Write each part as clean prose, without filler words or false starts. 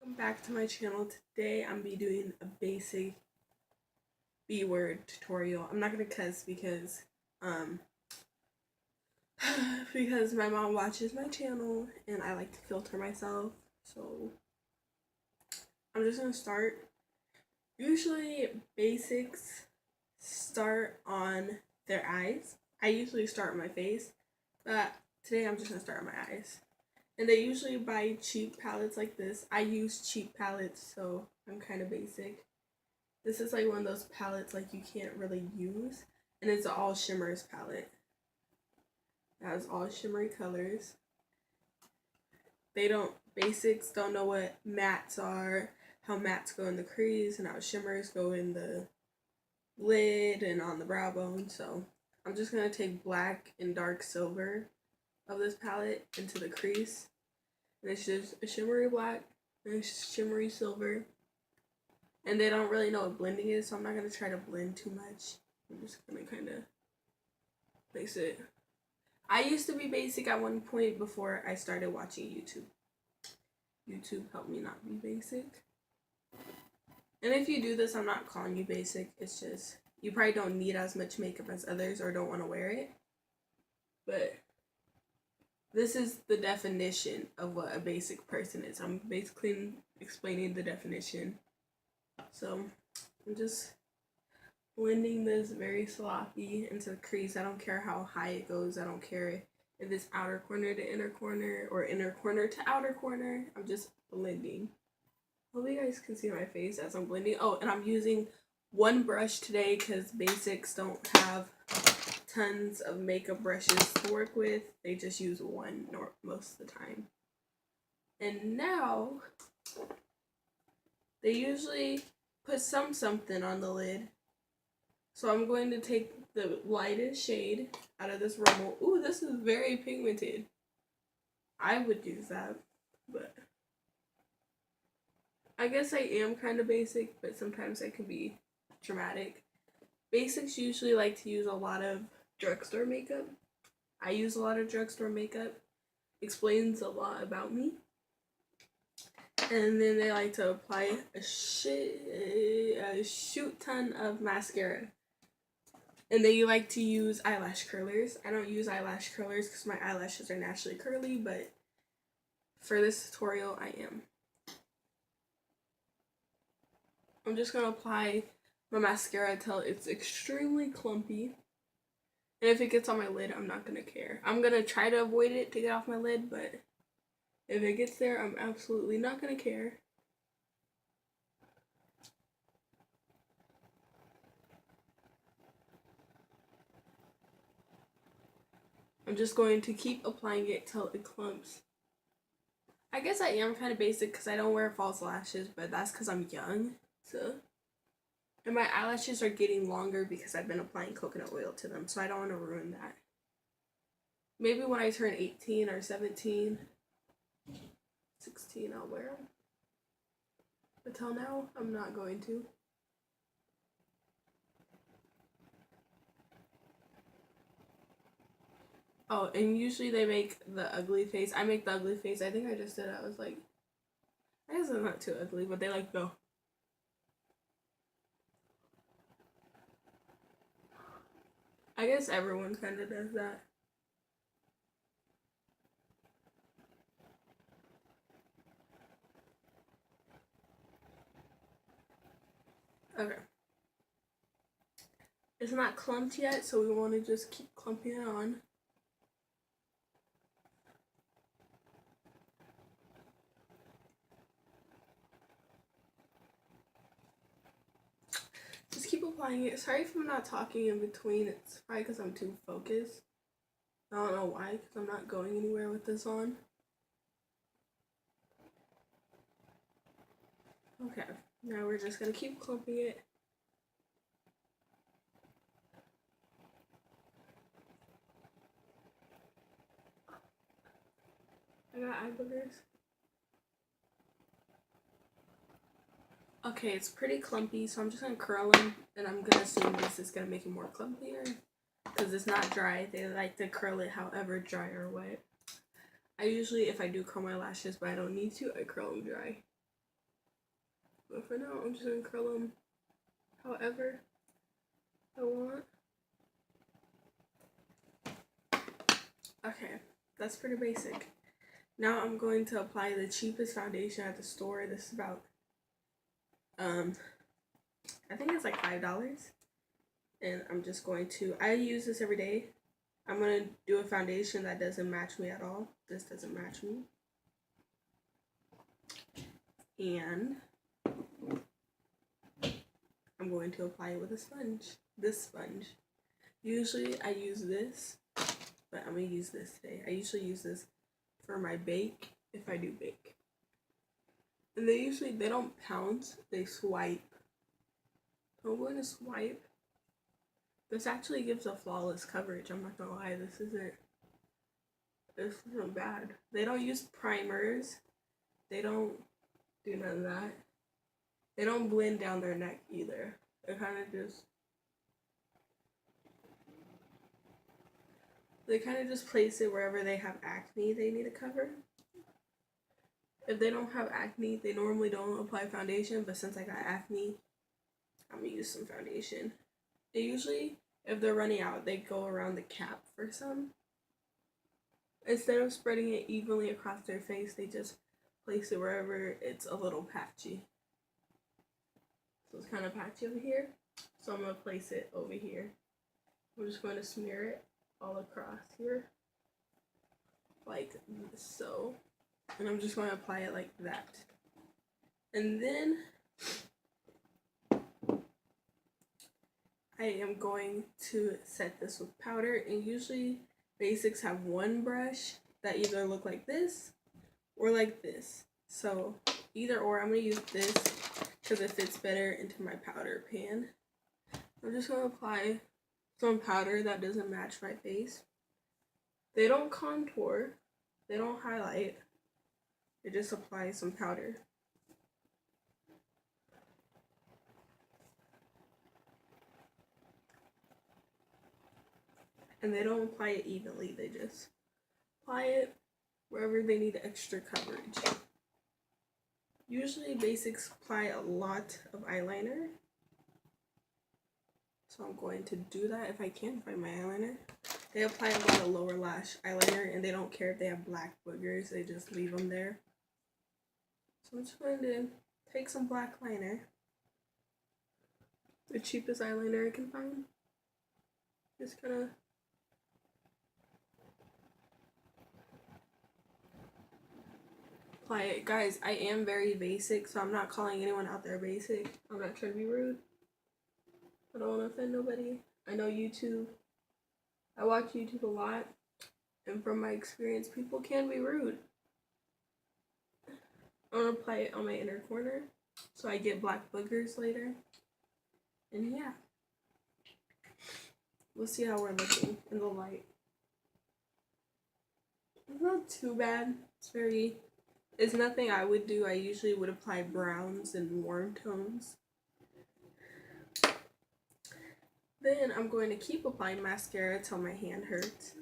Welcome back to my channel. Today I'm be doing a basic B-word tutorial. I'm not gonna cuss um because my mom watches my channel and I like to filter myself. So I'm just gonna start. Usually basics start on their eyes. I usually start on my face, but today I'm just gonna start on my eyes. And they usually buy cheap palettes like this. I use cheap palettes, so I'm kind of basic. This is like one of those palettes like you can't really use. And it's an all shimmers palette. It has all shimmery colors. Basics don't know what mattes are, how mattes go in the crease, and how shimmers go in the lid and on the brow bone. So I'm just going to take black and dark silver of this palette into the crease. And it's just a shimmery black and a shimmery silver. And they don't really know what blending is, so I'm not going to try to blend too much. I'm just going to kind of place it. I used to be basic at one point before I started watching YouTube. YouTube helped me not be basic. And if you do this, I'm not calling you basic. It's just, you probably don't need as much makeup as others or don't want to wear it. But this is the definition of what a basic person is. I'm basically explaining the definition. So I'm just blending this very sloppy into the crease. I don't care how high it goes. I don't care if it's outer corner to inner corner or inner corner to outer corner. I'm just blending. Hope you guys can see my face as I'm blending. Oh, and I'm using one brush today because basics don't have tons of makeup brushes to work with. They just use one most of the time. And now they usually put something on the lid. So I'm going to take the lightest shade out of this Rimmel. Ooh, this is very pigmented. I would use that, but I guess I am kind of basic, but sometimes I can be dramatic. Basics usually like to use a lot of drugstore makeup. I use a lot of drugstore makeup. Explains a lot about me. And then they like to apply a shoot ton of mascara. And then you like to use eyelash curlers. I don't use eyelash curlers because my eyelashes are naturally curly, but for this tutorial, I am. I'm just going to apply my mascara until it's extremely clumpy. And if it gets on my lid, I'm not going to care. I'm going to try to avoid it to get off my lid, but if it gets there, I'm absolutely not going to care. I'm just going to keep applying it till it clumps. I guess I am kind of basic because I don't wear false lashes, but that's because I'm young. So, and my eyelashes are getting longer because I've been applying coconut oil to them, so I don't want to ruin that. Maybe when I turn 18 or 17, 16, I'll wear them. But till now, I'm not going to. Oh, and usually they make the ugly face. I make the ugly face. I think I just did it. I was like, I guess it's not too ugly, but they like go. I guess everyone kind of does that. Okay. It's not clumped yet, so we want to just keep clumping it on. Just keep applying it. Sorry if I'm not talking in between. It's probably because I'm too focused. I don't know why, because I'm not going anywhere with this on. Okay, now we're just going to keep clumping it. I got eye boogers. Okay, it's pretty clumpy, so I'm just going to curl them, and I'm going to assume this is going to make it more clumpier, because it's not dry. They like to curl it however dry or wet. I usually, if I do curl my lashes, but I don't need to, I curl them dry. But for now, I'm just gonna curl them however I want. Okay, that's pretty basic. Now I'm going to apply the cheapest foundation at the store. This is about, I think it's like $5. And I'm just going to, I use this every day. I'm going to do a foundation that doesn't match me at all. This doesn't match me. And I'm going to apply it with a sponge. This sponge. Usually I use this, but I'm going to use this today. I usually use this for my bake, if I do bake. And they don't pounce, they swipe. So I'm going to swipe. This actually gives a flawless coverage. I'm not gonna lie, this isn't bad. They don't use primers. They don't do none of that. They don't blend down their neck either. They kind of just place it wherever they have acne they need to cover. If they don't have acne, they normally don't apply foundation, but since I got acne, I'm gonna use some foundation. They usually, if they're running out, they go around the cap for some. Instead of spreading it evenly across their face, they just place it wherever it's a little patchy. So it's kind of patchy over here, so I'm gonna place it over here. I'm just going to smear it all across here, like so. And I'm just going to apply it like that. And then I am going to set this with powder. And usually basics have one brush that either look like this or like this. So either or, I'm going to use this because it fits better into my powder pan. I'm just going to apply some powder that doesn't match my face. They don't contour, they don't highlight. They just apply some powder. And they don't apply it evenly, they just apply it wherever they need extra coverage. Usually basics apply a lot of eyeliner. So I'm going to do that if I can find my eyeliner. They apply a lot of lower lash eyeliner and they don't care if they have black boogers, they just leave them there. So I'm just going to take some black liner, the cheapest eyeliner I can find. Just kind of apply it. Guys, I am very basic, so I'm not calling anyone out there basic. I'm not trying to be rude. I don't want to offend nobody. I know YouTube. I watch YouTube a lot, and from my experience, people can be rude. I'm going to apply it on my inner corner so I get black boogers later. And yeah. We'll see how we're looking in the light. It's not too bad. It's nothing I would do. I usually would apply browns and warm tones. Then I'm going to keep applying mascara till my hand hurts.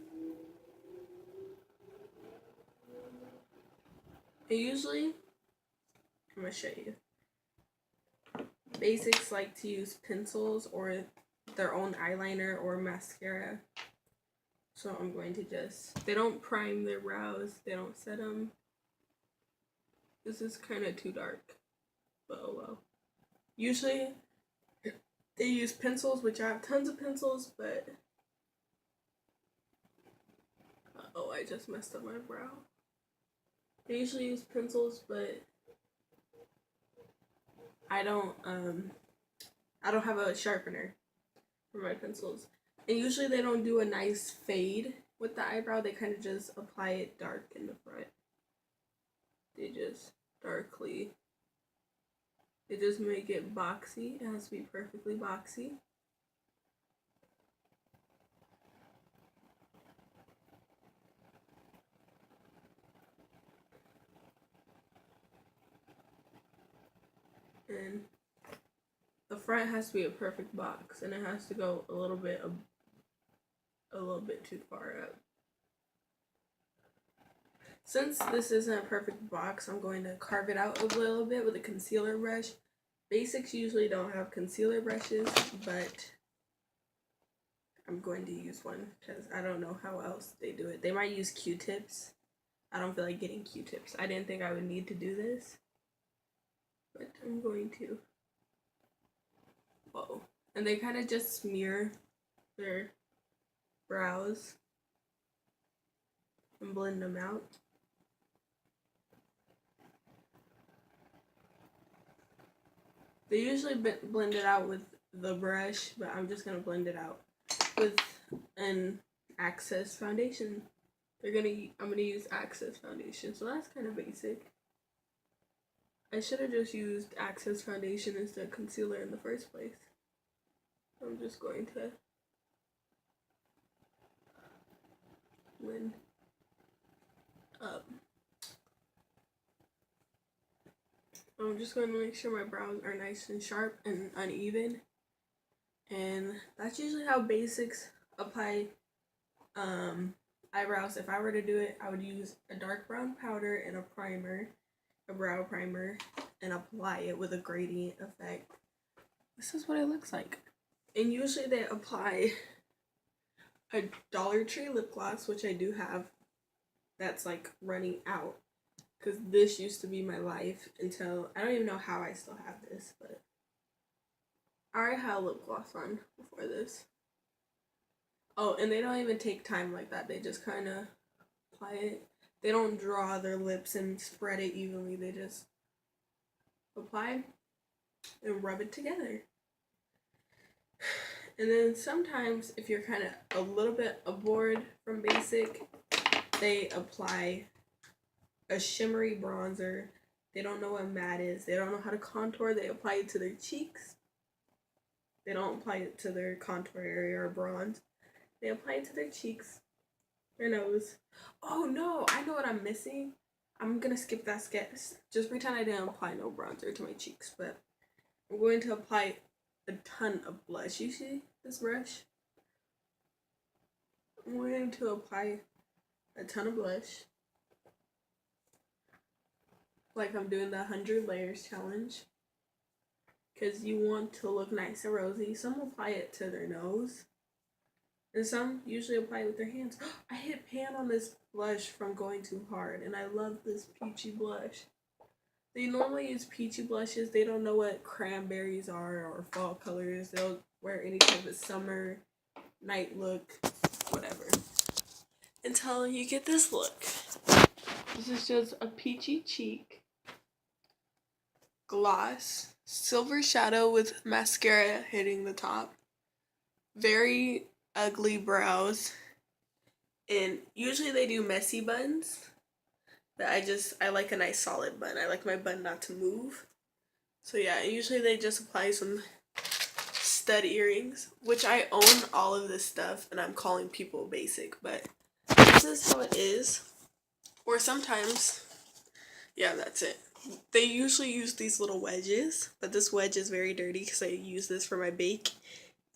And usually, I'm going to show you. Basics like to use pencils or their own eyeliner or mascara. So I'm going to they don't prime their brows, they don't set them. This is kind of too dark, but oh well. Usually, they use pencils, which I have tons of pencils, but oh, I just messed up my brow. They usually use pencils, but I don't have a sharpener for my pencils. And usually they don't do a nice fade with the eyebrow. They kind of just apply it dark in the front. They just make it boxy. It has to be perfectly boxy. And the front has to be a perfect box, and it has to go a little bit too far up. Since this isn't a perfect box, I'm going to carve it out a little bit with a concealer brush Basics usually don't have concealer brushes, but I'm going to use one because I don't know how else they do it. They might use Q-tips. I don't feel like getting Q-tips. I didn't think I would need to do this, but I'm going to. Whoa. And they kind of just smear their brows and blend them out. They usually blend it out with the brush, but I'm just going to blend it out with an Access foundation. I'm gonna use Access foundation, so that's kind of basic. I should have just used Access foundation instead of concealer in the first place. I'm just going to blend up. I'm just going to make sure my brows are nice and sharp and uneven. And that's usually how basics apply eyebrows. If I were to do it, I would use a dark brown powder and a primer, a brow primer, and apply it with a gradient effect. This is what it looks like. And usually they apply a Dollar Tree lip gloss, which I do have, that's like running out. Because this used to be my life until, I don't even know how I still have this, but I already had a lip gloss on before this. Oh, and they don't even take time like that. They just kind of apply it. They don't draw their lips and spread it evenly. They just apply and rub it together. And then sometimes, if you're kind of a little bit bored from basic, they apply a shimmery bronzer. They don't know what matte is. They don't know how to contour. They apply it to their cheeks. They don't apply it to their contour area or bronze. They apply it to their cheeks, their nose. Oh no, I know what I'm missing. I'm gonna skip that sketch. Just pretend I didn't apply no bronzer to my cheeks, but I'm going to apply a ton of blush. You see this brush? I'm going to apply a ton of blush. Like I'm doing the 100 layers challenge. Because you want to look nice and rosy. Some apply it to their nose. And some usually apply it with their hands. I hit pan on this blush from going too hard. And I love this peachy blush. They normally use peachy blushes. They don't know what cranberries are or fall colors. They'll wear any type of summer, night look, whatever. Until you get this look. This is just a peachy cheek gloss. Silver shadow with mascara hitting the top. Very ugly brows. And usually they do messy buns. But I like a nice solid bun. I like my bun not to move. So yeah, usually they just apply some stud earrings, which I own all of this stuff and I'm calling people basic, but this is how it is. Or sometimes, yeah, that's it. They usually use these little wedges, but this wedge is very dirty because I use this for my bake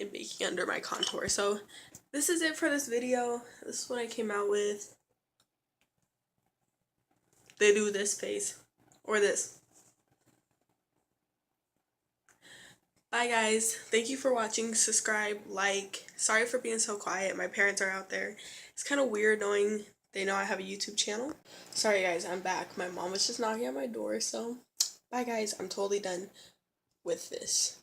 and baking under my contour. So this is it for this video. This is what I came out with. They do this face or this. Bye guys. Thank you for watching. Subscribe, like. Sorry for being so quiet. My parents are out there. It's kind of weird knowing they know I have a YouTube channel. Sorry guys, I'm back. My mom was just knocking at my door, so bye guys. I'm totally done with this.